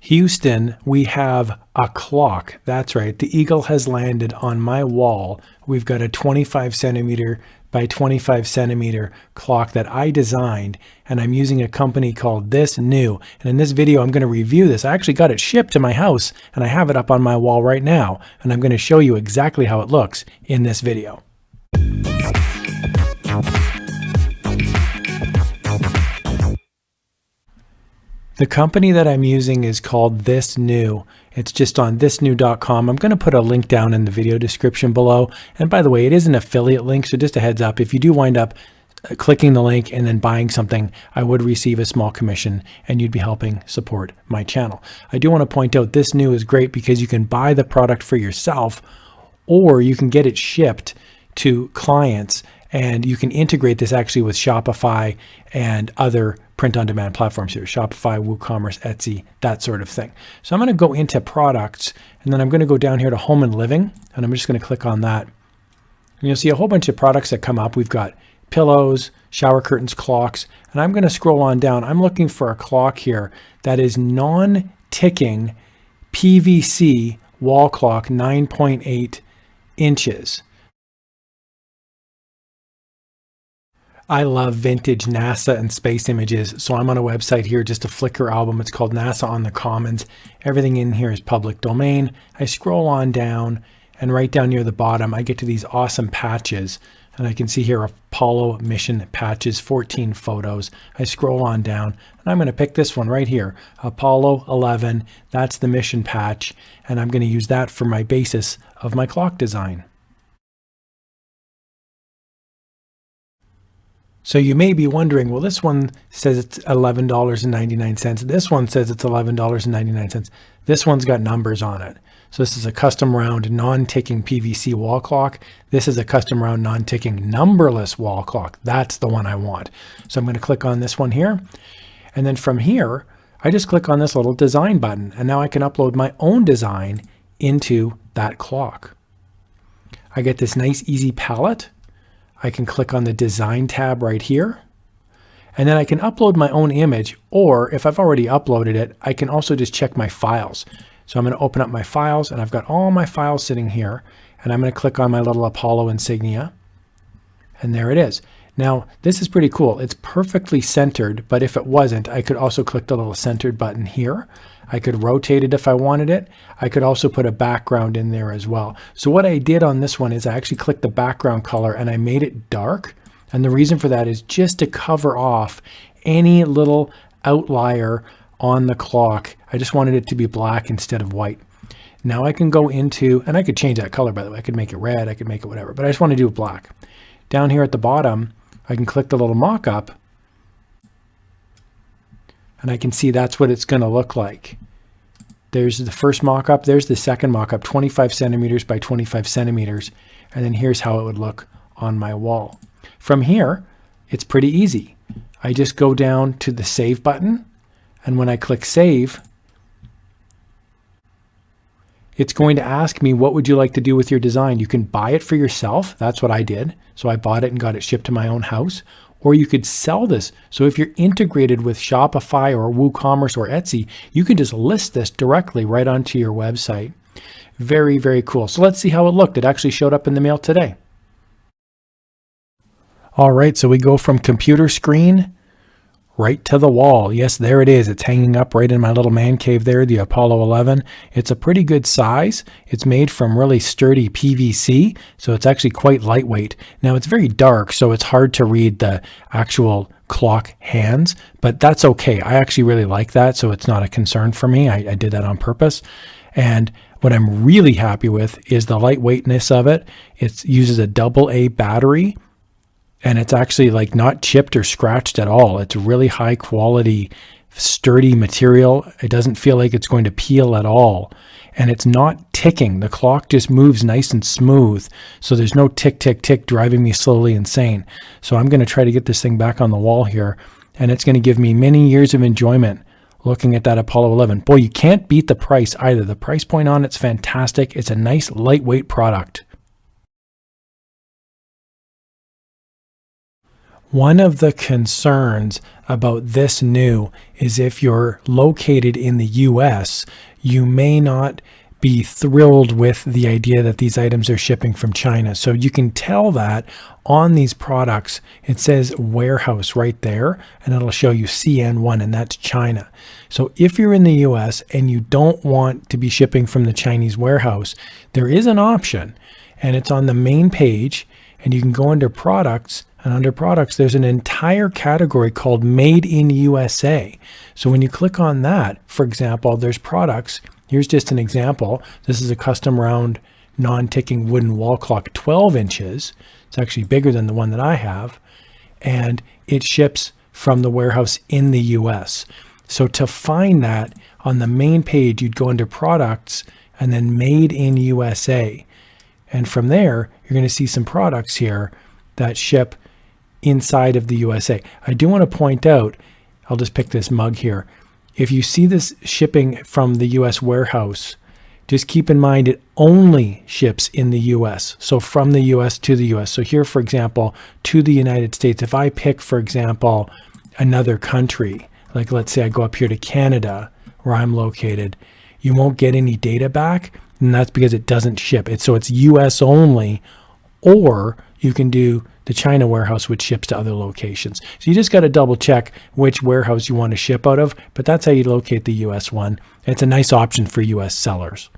Houston, we have a clock. That's right. The eagle has landed on my wall. We've got a 25 centimeter by 25 centimeter clock that I designed, and I'm using a company called ThisNew. And in this video, I'm going to review this. I actually got it shipped to my house, and I have it up on my wall right now. And I'm going to show you exactly how it looks in this video. The company that I'm using is called ThisNew. It's just on thisnew.com. I'm going to put a link down in the video description below. And by the way, it is an affiliate link, so just a heads up, if you do wind up clicking the link and then buying something, I would receive a small commission and you'd be helping support my channel. I do want to point out ThisNew is great because you can buy the product for yourself, or you can get it shipped to clients, and you can integrate this actually with Shopify and other print-on-demand platforms here, Shopify, WooCommerce, Etsy, that sort of thing. So I'm going to go into products, and then I'm going to go down here to home and living, and I'm just going to click on that. And you'll see a whole bunch of products that come up. We've got pillows, shower curtains, clocks, and I'm going to scroll on down. I'm looking for a clock here that is non-ticking PVC wall clock, 9.8 inches. I love vintage NASA and space images, so I'm on a website here, just a Flickr album. It's called NASA on the Commons. Everything in here is public domain. I scroll on down, and right down near the bottom, I get to these awesome patches. And I can see here Apollo mission patches, 14 photos. I scroll on down, and I'm going to pick this one right here, Apollo 11. That's the mission patch, and I'm going to use that for my basis of my clock design. So you may be wondering, well, this one says it's $11.99. This one says it's $11.99. This one's got numbers on it. So this is a custom round non-ticking PVC wall clock. This is a custom round non-ticking numberless wall clock. That's the one I want. So I'm going to click on this one here. And then from here, I just click on this little design button. And now I can upload my own design into that clock. I get this nice easy palette. I can click on the design tab right here, and then I can upload my own image, or if I've already uploaded it, I can also just check my files. So I'm going to open up my files, and I've got all my files sitting here, and I'm going to click on my little Apollo insignia, and there it is. Now, this is pretty cool. It's perfectly centered, but if it wasn't, I could also click the little centered button here. I could rotate it if I wanted it. I could also put a background in there as well. So what I did on this one is I actually clicked the background color and I made it dark. And the reason for that is just to cover off any little outlier on the clock. I just wanted it to be black instead of white. Now I can go into, and I could change that color, by the way. I could make it red, I could make it whatever, but I just want to do it black. Down here at the bottom, I can click the little mock-up, and I can see that's what it's going to look like. There's the first mock-up, there's the second mock-up, 25 centimeters by 25 centimeters, and then here's how it would look on my wall. From here, it's pretty easy. I just go down to the save button, and when I click save, it's going to ask me, what would you like to do with your design? You can buy it for yourself. That's what I did. So I bought it and got it shipped to my own house. Or you could sell this. So if you're integrated with Shopify or WooCommerce or Etsy, you can just list this directly right onto your website. Very, very cool. So let's see how it looked. It actually showed up in the mail today. All right, so we go from computer screen right to the wall. Yes, there it is. It's hanging up right in my little man cave there, the Apollo 11. It's a pretty good size. It's made from really sturdy PVC, so it's actually quite lightweight. Now, it's very dark, so it's hard to read the actual clock hands, but that's okay. I actually really like that, so it's not a concern for me. I did that on purpose. And what I'm really happy with is the lightweightness of it. It uses a AA battery, and it's actually like not chipped or scratched at all. It's really high quality, sturdy material. It doesn't feel like it's going to peel at all. And it's not ticking. The clock just moves nice and smooth. So there's no tick, tick, tick driving me slowly insane. So I'm going to try to get this thing back on the wall here. And it's going to give me many years of enjoyment looking at that Apollo 11. Boy, you can't beat the price either. The price point on it's fantastic. It's a nice lightweight product. One of the concerns about ThisNew is if you're located in the US, you may not be thrilled with the idea that these items are shipping from China. So you can tell that on these products. It says warehouse right there, and it'll show you CN1, and that's China. So if you're in the US and you don't want to be shipping from the Chinese warehouse, there is an option, and it's on the main page, and you can go under products, and under products, there's an entire category called Made in USA. So when you click on that, for example, there's products. Here's just an example. This is a custom round non-ticking wooden wall clock, 12 inches. It's actually bigger than the one that I have. And it ships from the warehouse in the US. So to find that on the main page, you'd go under products and then Made in USA. And from there, you're going to see some products here that ship inside of the USA. I do want to point out, I'll just pick this mug here. If you see this shipping from the US warehouse, just keep in mind it only ships in the US. So from the US to the US. So here, for example, to the United States, if I pick, for example, another country, like let's say I go up here to Canada, where I'm located, you won't get any data back, and that's because it doesn't ship. So it's US only, or you can do the China warehouse, which ships to other locations. So you just got to double check which warehouse you want to ship out of, but that's how you locate the US one. It's a nice option for US sellers.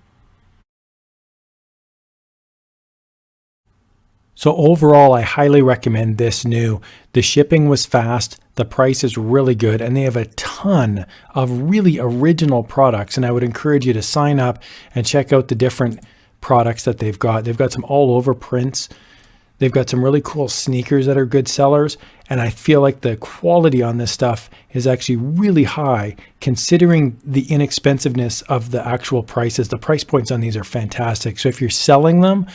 So overall, I highly recommend ThisNew. The shipping was fast, the price is really good, and they have a ton of really original products. And I would encourage you to sign up and check out the different products that they've got. They've got some all over prints. They've got some really cool sneakers that are good sellers. And I feel like the quality on this stuff is actually really high considering the inexpensiveness of the actual prices. The price points on these are fantastic. So if you're selling them,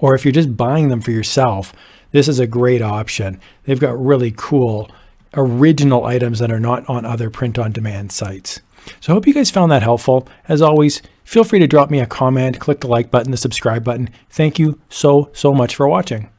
or if you're just buying them for yourself, this is a great option. They've got really cool original items that are not on other print-on-demand sites. So I hope you guys found that helpful. As always, feel free to drop me a comment, click the like button, the subscribe button. Thank you so much for watching.